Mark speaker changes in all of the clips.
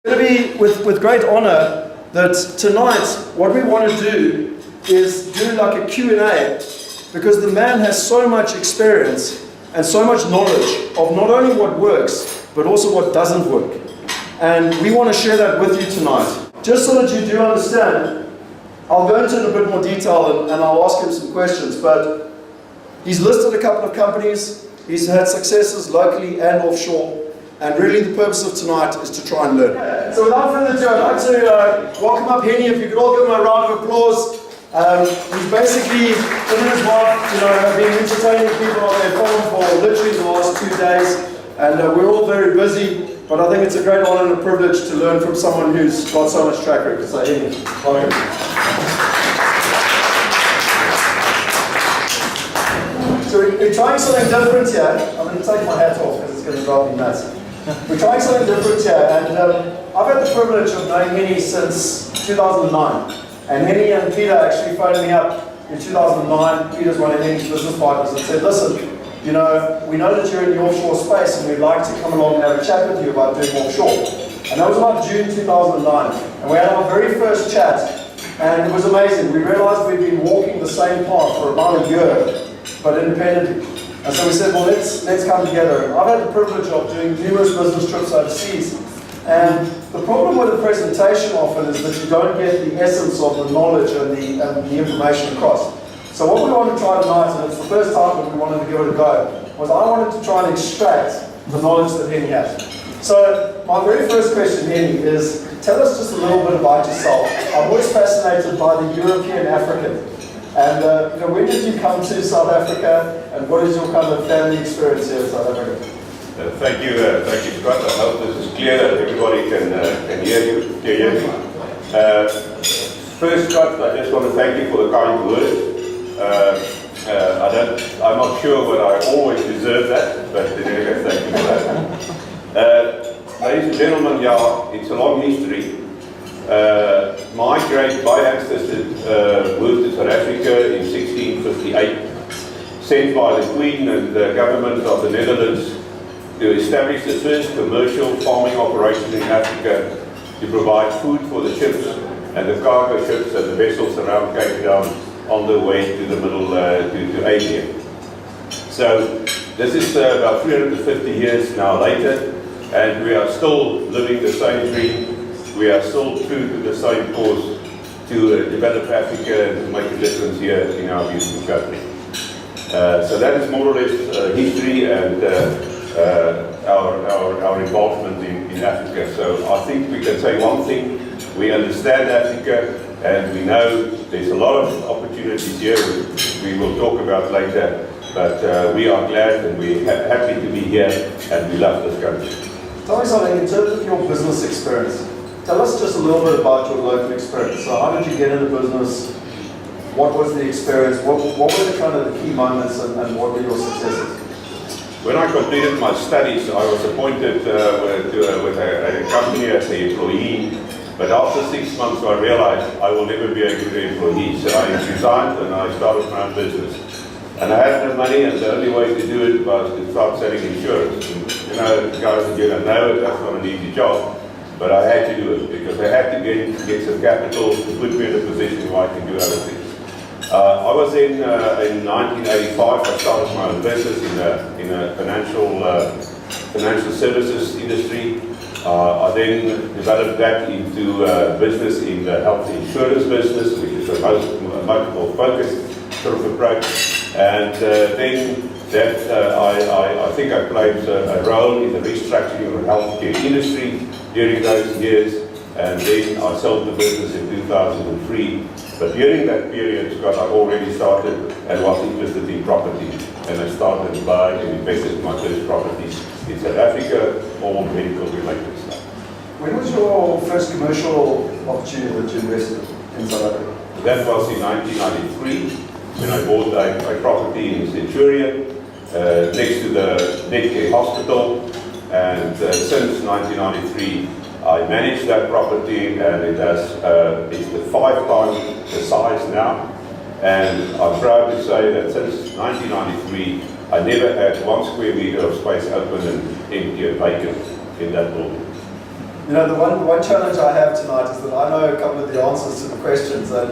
Speaker 1: It's going to be with great honor that tonight what we want to do is do like a Q&A, because the man has so much experience and so much knowledge of not only what works but also what doesn't work, and we want to share that with you tonight. Just so that you do understand, I'll go into it in a bit more detail and I'll ask him some questions, but he's listed a couple of companies, he's had successes locally and offshore. And really the purpose of tonight is to try and learn. Yeah. So without further ado, I'd like to welcome up Hennie. If you could all give him a round of applause. He's basically, him and his wife, have been entertaining people on their farm for literally the last 2 days. And we're all very busy, but I think it's a great honor and a privilege to learn from someone who's got so much track record. So Hennie, welcome. So we're trying something different here. I'm going to take my hat off because it's going to drive me nuts. We're trying something different here, and I've had the privilege of knowing Hennie since 2009. And Hennie and Peter actually phoned me up in 2009. Peter's one of Hennie's business partners, and said, listen, we know that you're in the offshore space and we'd like to come along and have a chat with you about doing offshore. And that was about June 2009. And we had our very first chat, and it was amazing. We realized we'd been walking the same path for about a year, but independently. And so we said, well, let's come together. I've had the privilege of doing numerous business trips overseas. And the problem with a presentation often is that you don't get the essence of the knowledge and the information across. So what we want to try tonight, and it's the first time that we wanted to give it a go, was I wanted to try and extract the knowledge that Hennie has. So my very first question, Hennie, is tell us just a little bit about yourself. I'm always fascinated by the European African. And when did you come to South Africa, and what is your kind of family experience here in South Africa?
Speaker 2: Thank you, Scott. I hope this is clear that everybody can hear you. First, Scott, I just want to thank you for the kind words. I'm not sure whether I always deserve that, but anyway, thank you for that. Ladies and gentlemen, yeah, it's a long history. Migrate by ancestors moved to South Africa in 1658, sent by the Queen and the government of the Netherlands to establish the first commercial farming operation in Africa to provide food for the ships and the cargo ships and the vessels around Cape Town on their way to the middle, to Asia. So this is about 350 years now later, and we are still living the same dream. We are still true to the same cause to develop Africa and to make a difference here in our beautiful country. So that is more or less history and our involvement in Africa. So I think we can say one thing: we understand Africa, and we know there's a lot of opportunities here we will talk about later. But we are glad and we're happy to be here, and we love this country.
Speaker 1: Tell me something in terms of your business experience. Tell us just a little bit about your local experience. So how did you get into business? What was the experience? What were the kind of the key moments, and what were your successes?
Speaker 2: When I completed my studies, I was appointed with a company as an employee. But after 6 months, I realized I will never be a good employee. So I resigned and I started my own business. And I had no money, and the only way to do it was to start selling insurance. And, guys and you don't know, that's not an easy job. But I had to do it because I had to get some capital to put me in a position where I can do other things. I was in 1985. I started my own business in a financial services industry. I then developed that into business in the health insurance business, which is a multiple focus sort of approach. And then that I think I played a role in the restructuring of the healthcare industry during those years, and then I sold the business in 2003. But during that period, Scott, I already started and was interested in property, and I started buying and invested in my first properties in South Africa, all medical related stuff.
Speaker 1: When was your first commercial opportunity that you invested in South Africa?
Speaker 2: That was in 1993, when I bought a property in Centurion, next to the Netcare Hospital, and since 1993 I managed that property, and it's the 5 times the size now, and I'm proud to say that since 1993 I never had 1 square meter of space open and empty and vacant in that building.
Speaker 1: You know, the one challenge I have tonight is that I know a couple of the answers to the questions, and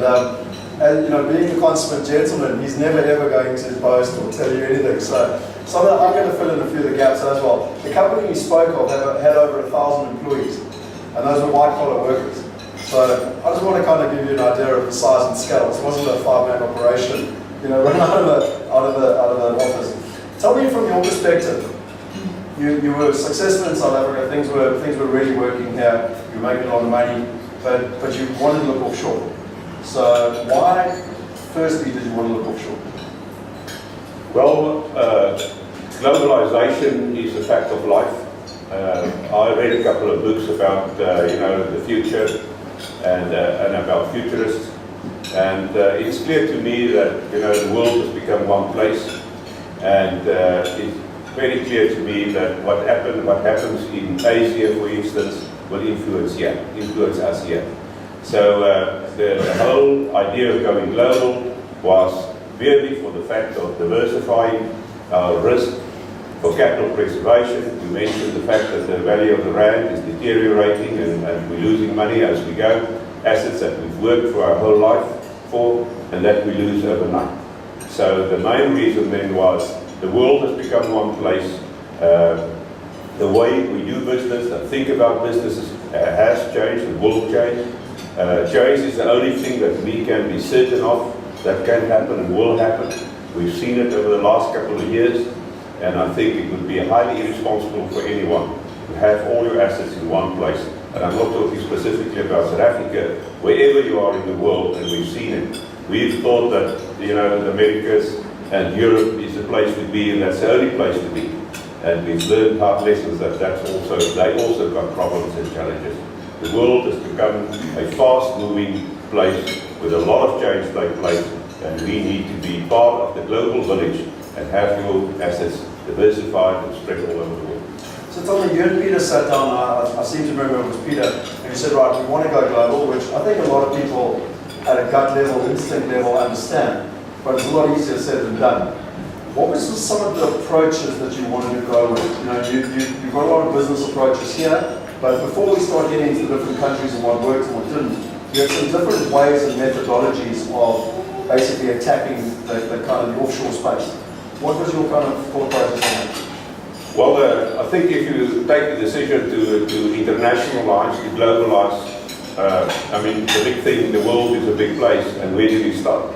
Speaker 1: you know, being the consummate gentleman, he's never ever going to boast or tell you anything. So I'm going to fill in a few of the gaps as well. The company you spoke of had over 1,000 employees, and those were white-collar workers. So I just want to kind of give you an idea of the size and scale. This wasn't a 5-man operation, you know, run out of an office. Tell me from your perspective. You were successful in South Africa. Things were really working here. You were making a lot of money, but you wanted to look offshore. So why, firstly, did you want to look offshore?
Speaker 2: Well, globalization is a fact of life. I read a couple of books about you know, the future and about futurists, and it's clear to me that, you know, the world has become one place, and it's very clear to me that what happens in Asia, for instance, will influence us here. So the whole idea of going global was merely for the fact of diversifying our risk for capital preservation. You mentioned the fact that the value of the rand is deteriorating and we're losing money as we go, assets that we've worked for our whole life for, and that we lose overnight. So the main reason then was the world has become one place. The way we do business and think about businesses has changed and will change. Change is the only thing that we can be certain of that can happen and will happen. We've seen it over the last couple of years, and I think it would be highly irresponsible for anyone to have all your assets in one place. And I'm not talking specifically about South Africa, wherever you are in the world, and we've seen it. We've thought that, you know, the Americas and Europe is the place to be, and that's the only place to be. And we've learned hard lessons that they also got problems and challenges. The world has become a fast-moving place with a lot of change take place, and we need to be part of the global village and have your assets diversified and spread all over the world.
Speaker 1: So tell me, you and Peter sat down, I seem to remember it was Peter, and you said, right, we want to go global, which I think a lot of people at a gut level, instinct level understand, but it's a lot easier said than done. What was some of the approaches that you wanted to go with? You know, you've got a lot of business approaches here, but before we start getting into the different countries and what worked and what didn't, you had some different ways and methodologies of basically attacking the kind of the offshore space. What was your kind of thought process on that?
Speaker 2: Well, I think if you take the decision to internationalize, to globalize, I mean, the big thing, the world is a big place, and where do we start?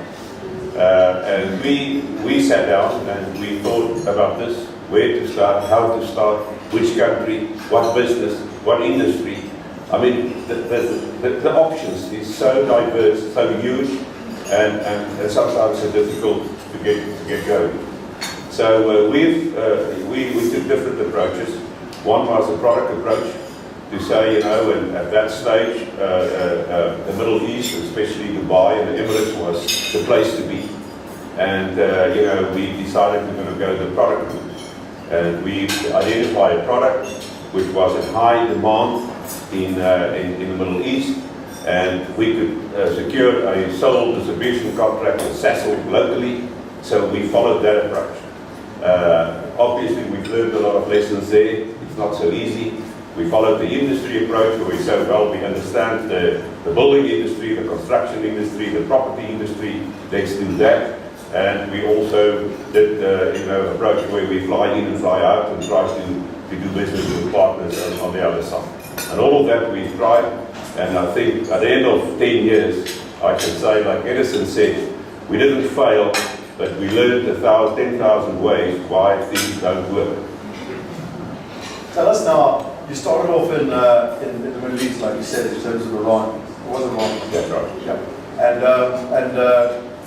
Speaker 2: And we sat down and we thought about this, where to start, how to start, which country, what business, what industry. I mean, the options is so diverse, so huge, and sometimes so difficult to get going. So we took different approaches. One was a product approach, to say, you know, and at that stage, the Middle East, especially Dubai and the Emirates, was the place to be. And, you know, we decided we're going to go the product route. And we identified a product which was in high demand in the Middle East. And we could secure a sole distribution contract with Sasol locally. So we followed that approach. Obviously, we've learned a lot of lessons there. It's not so easy. We followed the industry approach where we said, well, we understand the building industry, the construction industry, the property industry, let's do that. And we also did you know, approach where we fly in and fly out and try to do business with partners on the other side. And all of that we've tried, and I think at the end of 10 years, I can say, like Edison said, we didn't fail, but we learned 10,000 ways why things don't work.
Speaker 1: Tell us now, you started off in the Middle East, like you said, in terms of Iran. It was Iran.
Speaker 2: That's right.
Speaker 1: Yeah. And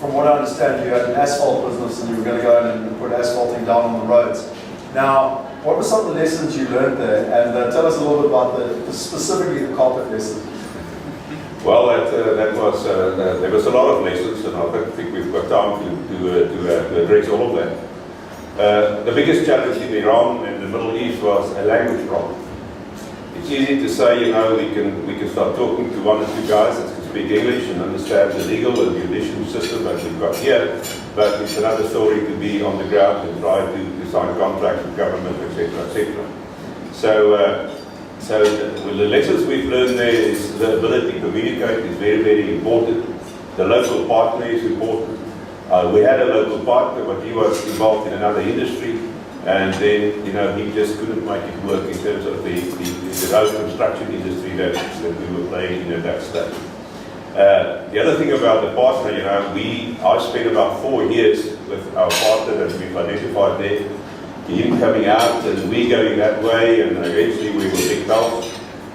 Speaker 1: from what I understand, you had an asphalt business and you were going to go in and put asphalting down on the roads. Now, what were some of the lessons you learned there? And tell us a little bit about specifically the carpet lesson.
Speaker 2: Well, that was there was a lot of lessons, and I don't think we've got time to address all of that. The biggest challenge in Iran and the Middle East was a language problem. It's easy to say, you know, we can start talking to one or two guys that can speak English and understand the legal and judicial system that we've got here, but it's another story to be on the ground and try to sign contracts with government, etc., etc. So So the lessons we've learned there is the ability to communicate is very, very important. The local partner is important. We had a local partner, but he was involved in another industry, and then he just couldn't make it work in terms of the road construction industry that we were playing in at that stage. The other thing about the partner, I spent about 4 years with our partner that we've identified there. Him coming out and we going that way, and eventually we were picked off.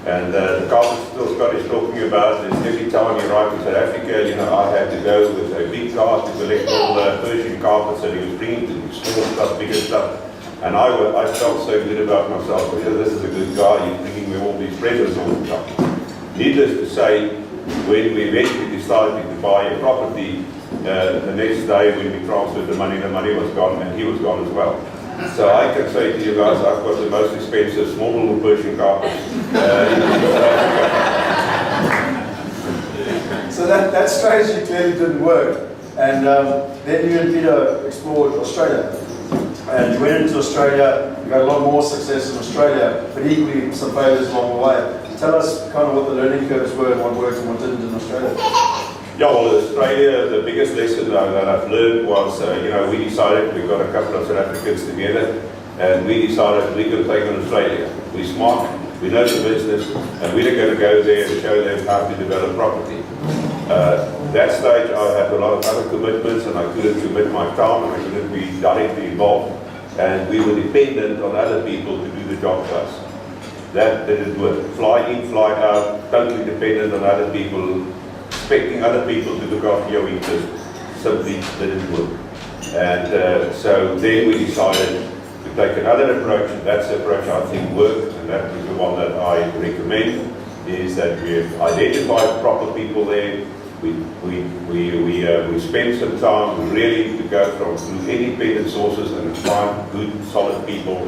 Speaker 2: And the carpet still Scott is talking about is every time you arrive in South Africa, I had to go with a big car to collect all the Persian carpets that he was bringing to small stuff, bigger stuff. And I felt so good about myself because this is a good guy, he's bringing me all these presents all the time. Needless to say, when we eventually decided to buy a property, the next day when we transferred the money was gone and he was gone as well. So I can say to you guys, I've got the most expensive small little Persian carpet.
Speaker 1: So that strategy clearly didn't work. And then you and Peter explored Australia. And you went into Australia, you got a lot more success in Australia, but equally some failures along the way. Tell us kind of what the learning curves were and what worked and what didn't in Australia.
Speaker 2: Yeah, well, Australia, the biggest lesson that I've learned was, we decided, we got a couple of South Africans together, and we decided we're going to take on Australia. We're smart, we know the business, and we're going to go there and show them how to develop property. That stage, I had a lot of other commitments, and I couldn't commit my time, and I couldn't be directly involved, and we were dependent on other people to do the job for us. That didn't work. Fly in, fly out, totally dependent on other people, expecting other people to look after your interests, simply didn't work. And so then we decided to take another approach, and that's the approach I think worked, and that is the one that I recommend, is that we have identified proper people there. We spend some time really to go through independent sources and find good, solid people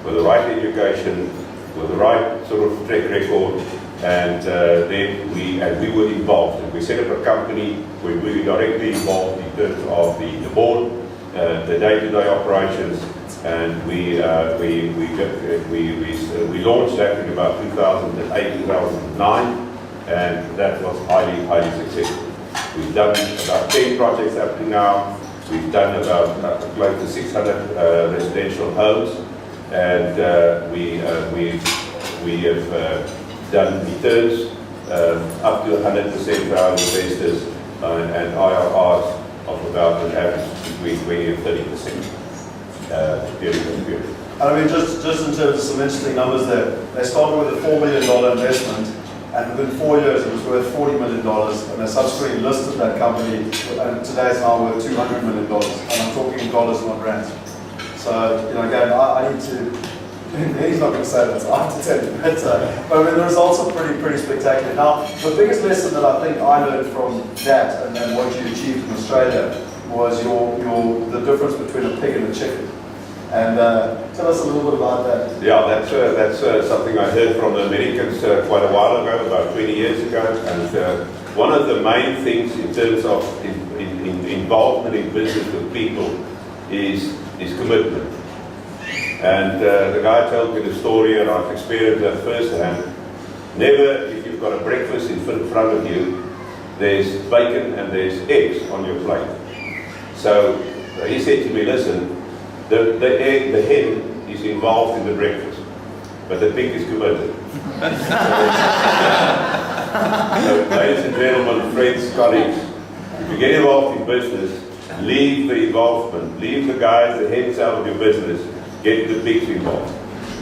Speaker 2: with the right education, with the right sort of track record, and then we were involved. And we set up a company where we were directly involved in terms of the board, the day-to-day operations, and we launched that in about 2008, 2009, and that was highly, highly successful. We've done about 10 projects up to now. We've done about close to 600 residential homes, and we have done returns up to 100% for our investors and IRRs of about an average between 20 and 30% during the period.
Speaker 1: I mean, just in terms of some interesting numbers there, they started with a $4 million investment, and within 4 years it was worth $40 million, and they subsequently listed that company, and today it's now worth $200 million, and I'm talking dollars, not rands. So, again, I need to. He's not going to say that, I have to tell you. But I mean, the results are pretty spectacular. Now, the biggest lesson that I think I learned from that and what you achieved in Australia was the difference between a pig and a chicken. And tell us a little bit about that.
Speaker 2: Yeah, that's something I heard from the Americans quite a while ago, about 20 years ago. And one of the main things in terms of involvement in business with people is commitment. And the guy told me the story, and I've experienced that firsthand. Never, if you've got a breakfast in front of you, there's bacon and there's eggs on your plate. So he said to me, listen, the hen is involved in the breakfast, but the pig is committed. So, ladies and gentlemen, friends, colleagues, if you get involved in business, leave the involvement, leave the guys, the hens out of your business. Get the pigs involved.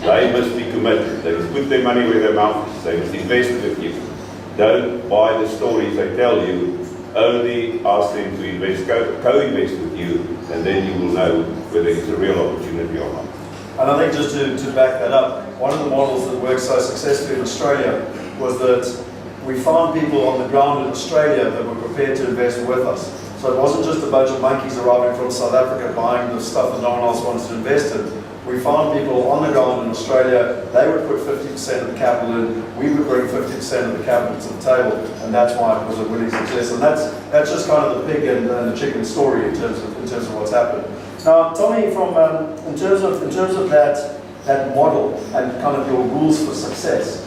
Speaker 2: They must be committed. They must put their money where their mouth is. They must invest with you. Don't buy the stories they tell you. Only ask them to invest, co-invest with you, and then you will know whether it's a real opportunity or not.
Speaker 1: And I think just to back that up, one of the models that worked so successfully in Australia was that we found people on the ground in Australia that were prepared to invest with us. So it wasn't just a bunch of monkeys arriving from South Africa buying the stuff that no one else wanted to invest in. We found people on the ground in Australia, they would put 50% of the capital in, we would bring 50% of the capital to the table, and that's why it was a winning success. And that's just kind of the pig and the chicken story in terms of what's happened. Now, Tommy, in terms of that model and kind of your rules for success,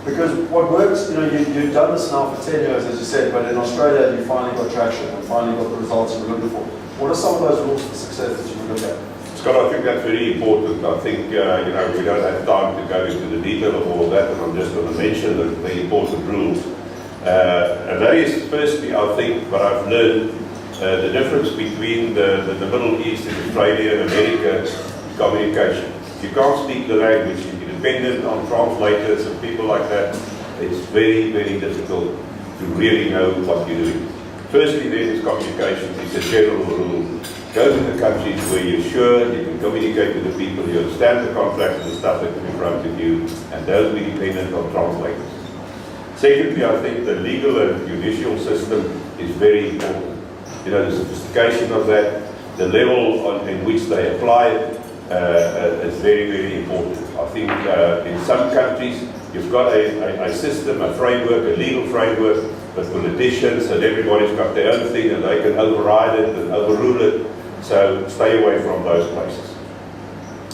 Speaker 1: Because what works, you've done this now for 10 years, as you said, but in Australia you finally got traction and finally got the results you were looking for. What are some of those rules for success that you would look at?
Speaker 2: Scott, I think that's very important. I think, we don't have time to go into the detail of all of that, and I'm just going to mention the important rules. And that is, firstly, I think, what I've learned, the difference between the Middle East and Australia and America is communication. If you can't speak the language, if you're dependent on translators and people like that, it's very, very difficult to really know what you're doing. Firstly, there is communication. It's a general rule. Go to the countries where you're sure you can communicate with the people, you understand the contracts and the stuff that's in front of you, and don't be dependent on translators. Secondly, I think the legal and judicial system is very important. The sophistication of that, the level in which they apply it is very, very important. I think in some countries you've got a system, a framework, a legal framework, but politicians and everybody's got their own thing and they can override it and overrule it. So stay away from those places.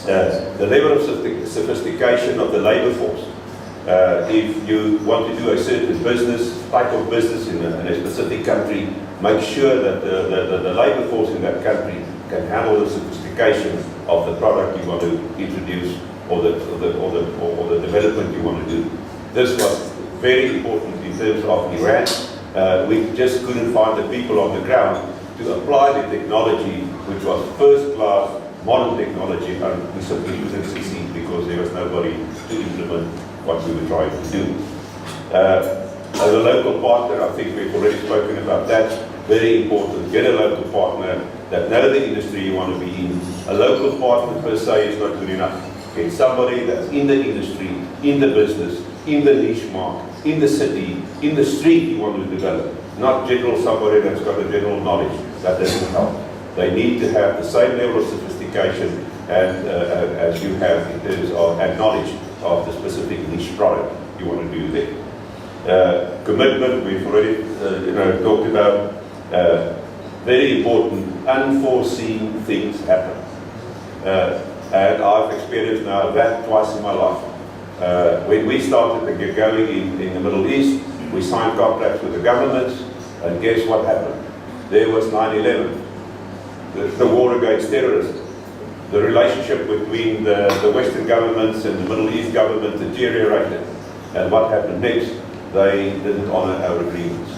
Speaker 2: The level of sophistication of the labor force. If you want to do a certain type of business in a specific country, make sure that the labor force in that country can handle the sophistication of the product you want to introduce or the development you want to do. This was very important in terms of Iran. We just couldn't find the people on the ground to apply the technology, which was first-class modern technology, and we simply couldn't succeed because there was nobody to implement what we were trying to do. As a local partner, I think we've already spoken about that. Very important. Get a local partner that knows the industry you want to be in. A local partner per se is not good enough. Get somebody that's in the industry, in the business, in the niche market, in the city, in the street you want to develop. Not somebody that's got a general knowledge. That doesn't help. They need to have the same level of sophistication as you have in terms of knowledge of the specific niche product you want to do there. Commitment, we've already talked about. Very important, unforeseen things happen. And I've experienced now that twice in my life. When we started to get going in the Middle East, we signed contracts with the governments, and guess what happened? There was 9/11, the war against terrorism. The relationship between the Western governments and the Middle East government deteriorated. And what happened next? They didn't honor our agreements.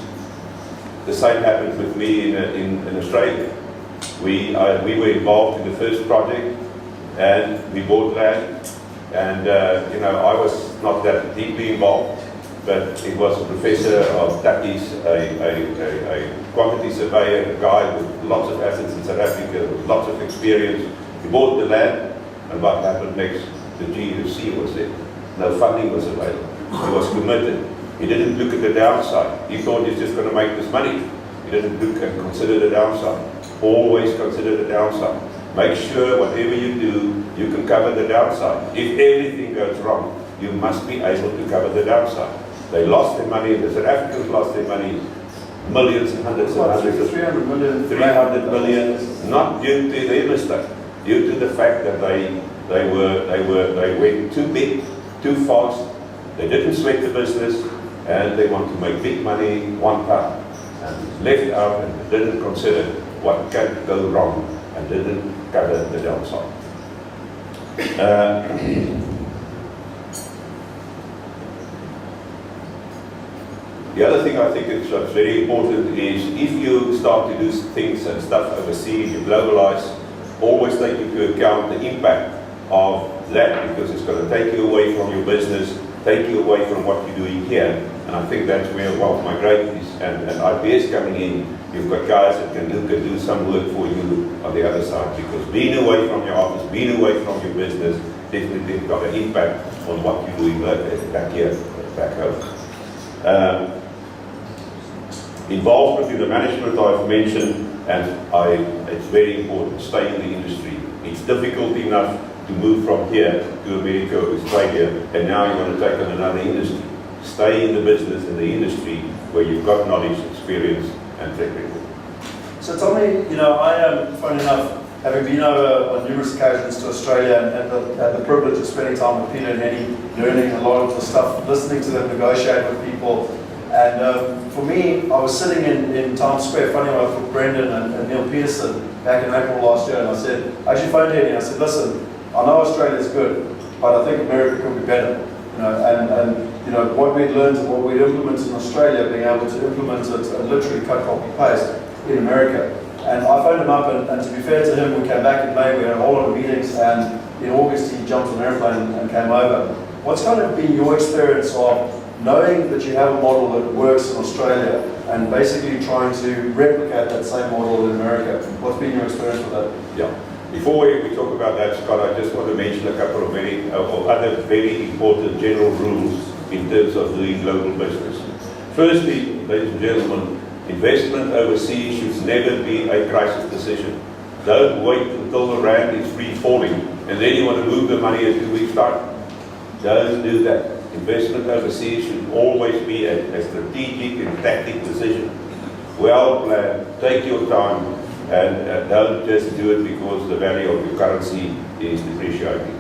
Speaker 2: The same happened with me in Australia. We were involved in the first project, and we bought land. And I was not that deeply involved, but it was a professor of Takis, a quantity surveyor, a guy with lots of assets in South Africa, with lots of experience. He bought the land, and what happened next? The GFC was there. No funding was available. He was committed. He didn't look at the downside. He thought he's just going to make this money. He didn't look and consider the downside. Always consider the downside. Make sure whatever you do, you can cover the downside. If everything goes wrong, you must be able to cover the downside. They lost their money, the South Africans lost their money, millions and hundreds and hundreds of
Speaker 1: 300 million.
Speaker 2: 300 million, not due to their mistake, due to the fact that they went too big, too fast, they didn't sweat the business, and they want to make big money one time, and left out and didn't consider what can go wrong and didn't cover the downside. The other thing I think is very important is if you start to do things and stuff overseas, you globalize, always take into account the impact of that, because it's going to take you away from your business, take you away from what you're doing here. And I think that's where Migrate is, and IPS coming in. You've got guys that can do some work for you on the other side, because being away from your office, being away from your business, definitely got an impact on what you're doing back here, back home. Involvement in the management I've mentioned, and it's very important. Stay in the industry. It's difficult enough to move from here to America or Australia, and now you want to take on another industry. Stay in the business, in the industry, where you've got knowledge, experience, and track record.
Speaker 1: So tell me, I am, funny enough, having been over on numerous occasions to Australia and had the privilege of spending time with Peter and Hennie, learning a lot of the stuff, listening to them negotiate with people. And for me, I was sitting in Times Square, funny enough, with Brendan and Neil Peterson back in April last year, and I said, I actually phoned Hennie and I said, listen, I know Australia's good, but I think America could be better. And what we'd learned and what we'd implemented in Australia, being able to implement it and literally cut, copy, paste in America. And I phoned him up, and to be fair to him, we came back in May, we had a whole lot of meetings, and in August he jumped on an airplane and came over. What's kind of been your experience of knowing that you have a model that works in Australia and basically trying to replicate that same model in America? What's been your experience with that?
Speaker 2: Yeah. Before we talk about that, Scott, I just want to mention a couple of other very important general rules in terms of doing global business. Firstly, ladies and gentlemen, investment overseas should never be a crisis decision. Don't wait until the rand is free falling and then you want to move the money in 2 weeks' time. Don't do that. Investment overseas should always be a strategic and tactic decision. Well planned, take your time, and don't just do it because the value of your currency is depreciating.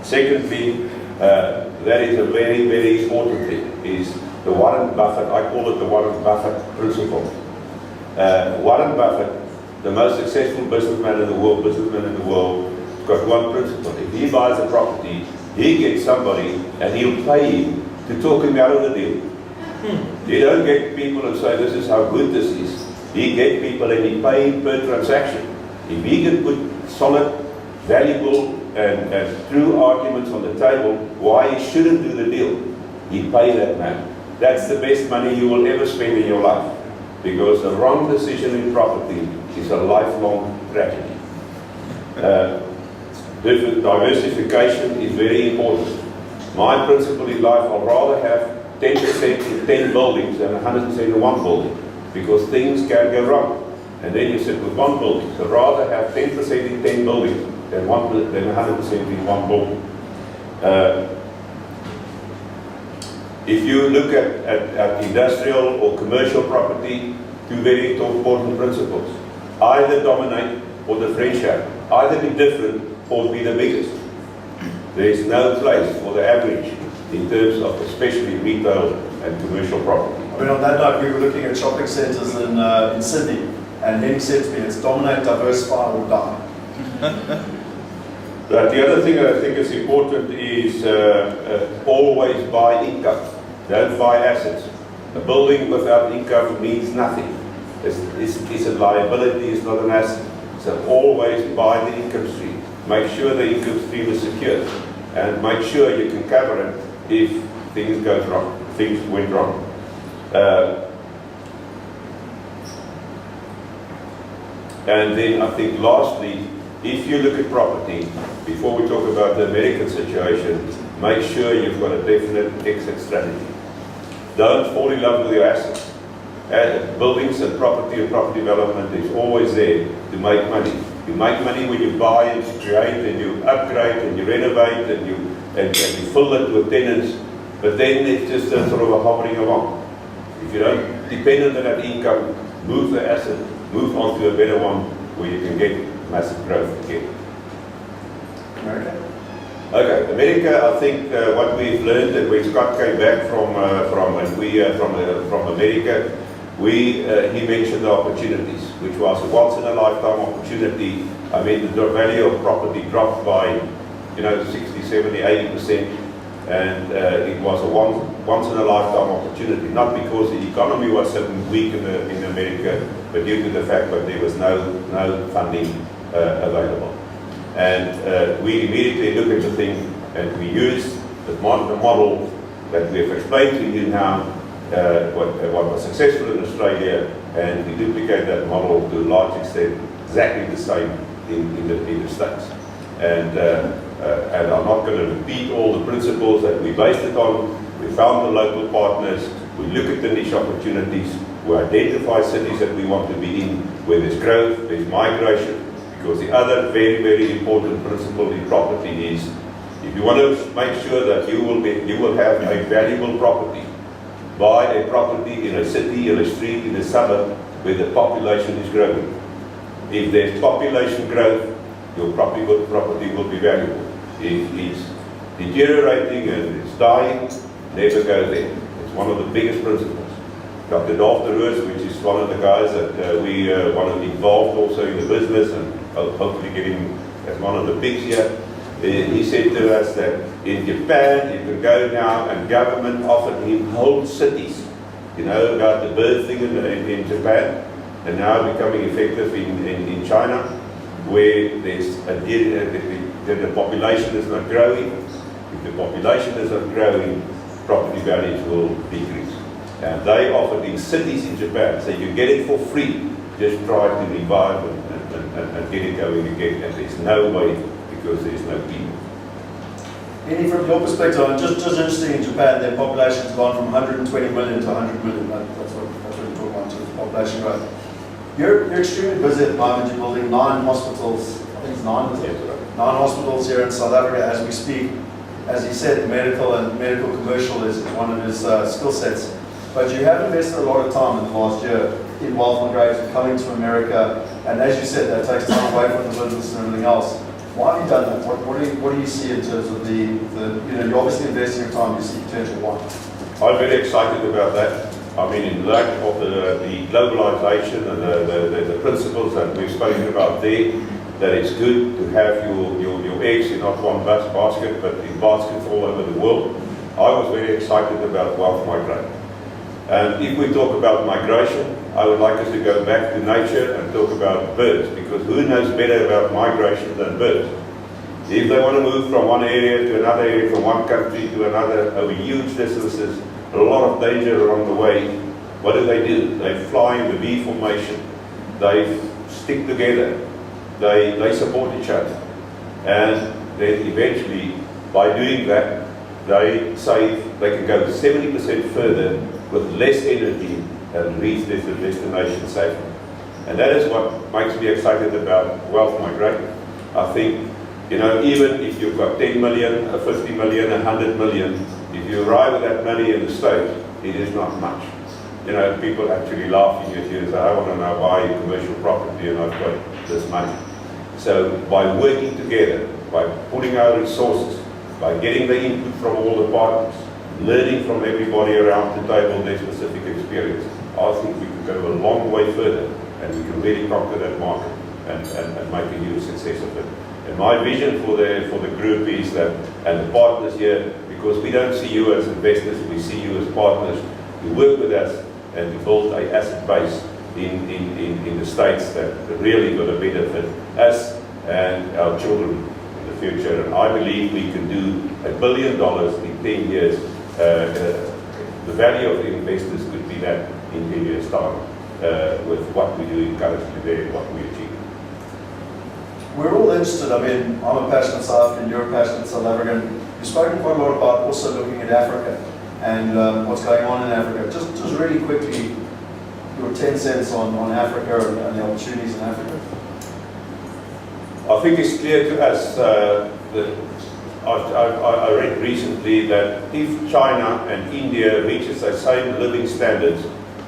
Speaker 2: Secondly, that is a very, very important thing, is the Warren Buffett, I call it the Warren Buffett principle. Warren Buffett, the most successful businessman in the world, has got one principle. If he buys a property, he gets somebody and he'll pay him to talk him out of the deal. You don't get people and say, this is how good this is. He gets people and he pays per transaction. If he can put solid, valuable and true arguments on the table why he shouldn't do the deal, he pay that man. That's the best money you will ever spend in your life. Because the wrong decision in property is a lifelong tragedy. Diversification is very important. My principle in life, I'd rather have 10% in 10 buildings than 100% in one building, because things can go wrong. And then you sit with one building. So I'd rather have 10% in 10 buildings than 100% in one building. If you look at industrial or commercial property, two very important principles. Either dominate or differentiate. Either be different or be the biggest. There is no place for the average in terms of especially retail and commercial property.
Speaker 1: I mean, on that note, we were looking at shopping centres in Sydney, and Hennie said to me, it's dominate, diversify, or die.
Speaker 2: But the other thing that I think is important is always buy income. Don't buy assets. A building without income means nothing. It's a liability, it's not an asset. So always buy the income stream. Make sure the income stream is secure, and make sure you can cover it if things go wrong, things went wrong. And then I think lastly, if you look at property, before we talk about the American situation, make sure you've got a definite exit strategy. Don't fall in love with your assets. Buildings and property development is always there to make money. You make money when you buy and you create and you upgrade and you renovate and you fill it with tenants, but then it's just a sort of a hovering along. If you don't depend on that income, move the asset, move on to a better one where you can get massive growth again.
Speaker 1: America?
Speaker 2: Okay, America, I think what we've learned, and when Scott came back from America, he mentioned the opportunities, which was a once-in-a-lifetime opportunity. I mean, the value of property dropped by, 60, 70, 80%, and it was a once-in-a-lifetime opportunity, not because the economy was so weak in America, but due to the fact that there was no funding available. And we immediately looked at the thing, and we used the model that we have explained to you now, what was successful in Australia, and we duplicate that model to a large extent, exactly the same in the States. And I'm not going to repeat all the principles that we based it on. We found the local partners, we look at the niche opportunities, we identify cities that we want to be in, where there's growth, there's migration, because the other very, very important principle in property is, if you want to make sure that you will have a valuable property, buy a property in a city, in a street, in a suburb where the population is growing. if there's population growth, your property will be valuable. If it's deteriorating and it's dying, never go there. It's one of the biggest principles. Dr. Afterwards, which is one of the guys that we want to involve also in the business and hopefully get him as one of the pigs here. He said to us that in Japan, you can go now and government offered him whole cities. You know about the bird thing in Japan, and now becoming effective in China, where there's the population is not growing. If the population is not growing, property values will decrease. And they offered in cities in Japan, so you get it for free, just try to revive and get it going again. And there's no way, because there's no people.
Speaker 1: Hennie, from your perspective, just interesting in Japan, their population's gone from 120 million to 100 million. That's what you're talking about in terms of population growth. You're extremely busy at the moment. You're building 9 hospitals. I think it's 9, isn't it? 9 hospitals here in South Africa as we speak. As he said, medical and medical commercial is one of his skill sets. But you have invested a lot of time in the last year in wealth migration, coming to America, and as you said, that takes time away from the business and everything else. Why have you done that? What do you see in terms of you're obviously investing your time, you see potential. Why?
Speaker 2: I'm very excited about that. I mean, in light of the globalization and the principles that we've spoken about there, that it's good to have your eggs in not one basket, but in baskets all over the world. I was very excited about wealth migration. And if we talk about migration, I would like us to go back to nature and talk about birds, because who knows better about migration than birds? If they want to move from one area to another area, from one country to another, over huge distances, a lot of danger along the way, what do? They fly in the V formation, they stick together, they support each other. And then eventually, by doing that, they can go 70% further with less energy and reach their destination safely. And that is what makes me excited about wealth migration. I think, even if you've got 10 million, 50 million, 100 million, if you arrive with that money in the States, it is not much. People actually laughing at you and say, I want to know why you commercial property and I've got this money. So by working together, by putting our resources, by getting the input from all the partners, learning from everybody around the table their specific experience, I think we can go a long way further and we can really conquer that market and make a huge success of it. And my vision for the group is that, and the partners here, because we don't see you as investors, we see you as partners, to work with us and to build an asset base in the States that really going to benefit us and our children in the future. And I believe we can do $1 billion in 10 years. The value of the investors could be that in 10 years' time with what we do currently there and what we achieve.
Speaker 1: We're all interested. I mean, I'm a passionate South African, you're a passionate South African. You've spoken quite a lot about also looking at Africa and what's going on in Africa. Just really quickly, your 10 cents on Africa and the opportunities in Africa.
Speaker 2: I think it's clear to us that I read recently that if China and India reaches the same living standards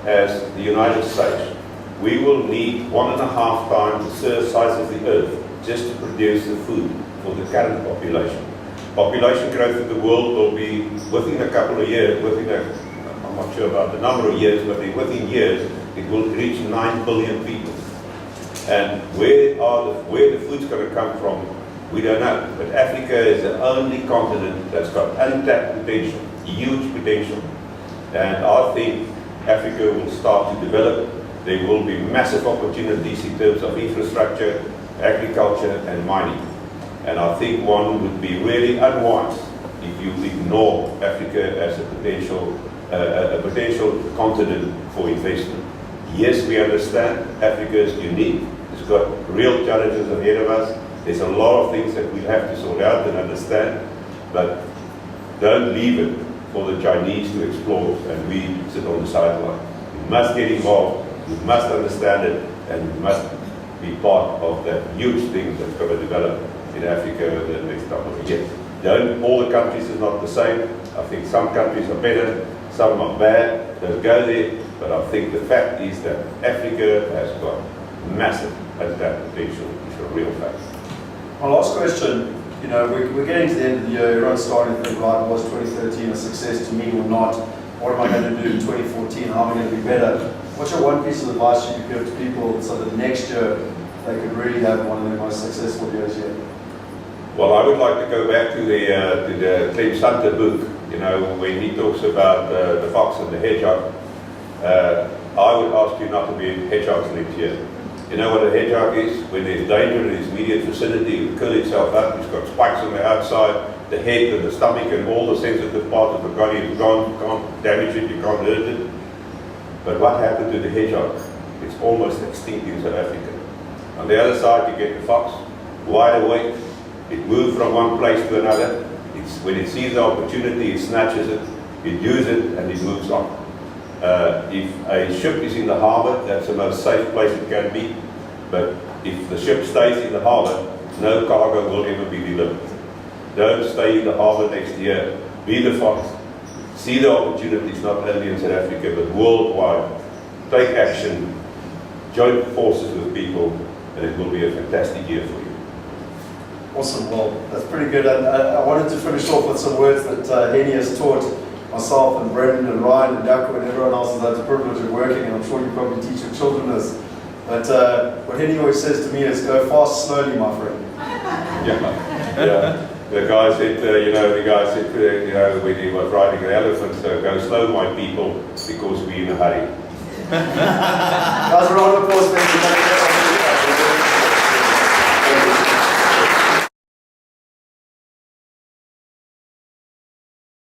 Speaker 2: as the United States, we will need 1.5 times the size of the earth just to produce the food for the current population. Population growth in the world will be within a couple of years, I'm not sure about the number of years, but within years, it will reach 9 billion people. And where the food's going to come from, we don't know. But Africa is the only continent that's got untapped potential, huge potential. And I think Africa will start to develop. There will be massive opportunities in terms of infrastructure, agriculture and mining. And I think one would be really unwise if you ignore Africa as a potential continent for investment. Yes, we understand Africa is unique. It's got real challenges ahead of us. There's a lot of things that we have to sort out and understand, but don't leave it for the Chinese to explore and we sit on the sideline. We must get involved, we must understand it, and we must be part of that huge thing that's going to develop in Africa over the next couple of years. All the countries are not the same. I think some countries are better, some are bad, don't go there, but I think the fact is that Africa has got massive has that potential. It's a real fact.
Speaker 1: My last question, we're getting to the end of the year, everyone's starting to think, right, was 2013 a success to me or not? What am I going to do in 2014? How am I going to be better? What's your one piece of advice you could give to people so that next year they could really have one of their most successful years yet?
Speaker 2: Well, I would like to go back to the Clem Sunter book, when he talks about the fox and the hedgehog. I would ask you not to be hedgehogs next year. You know what a hedgehog is? When there's danger in its immediate vicinity, it will curl itself up. It's got spikes on the outside, the head and the stomach and all the sensitive parts of the body. You can't damage it, you can't hurt it. But what happened to the hedgehog? It's almost extinct in South Africa. On the other side, you get the fox, wide awake. It moves from one place to another. When it sees the opportunity, it snatches it, it uses it, and it moves on. If a ship is in the harbour, that's the most safe place it can be. But if the ship stays in the harbour, no cargo will ever be delivered. Don't stay in the harbour next year. Be the fox. See the opportunities not only in South Africa but worldwide. Take action. Join forces with people, and it will be a fantastic year for you.
Speaker 1: Awesome. Well, that's pretty good. And I wanted to finish off with some words that Hennie has taught myself and Brendan and Ryan and Jaco and everyone else has had the privilege of working, and I'm sure you probably teach your children this. But what Hennie always says to me is, go fast, slowly, my friend.
Speaker 2: Yeah. The guy said, when he was riding an elephant, go slow, my people, because we're in a hurry.
Speaker 1: Guys, a round of applause. Thank you.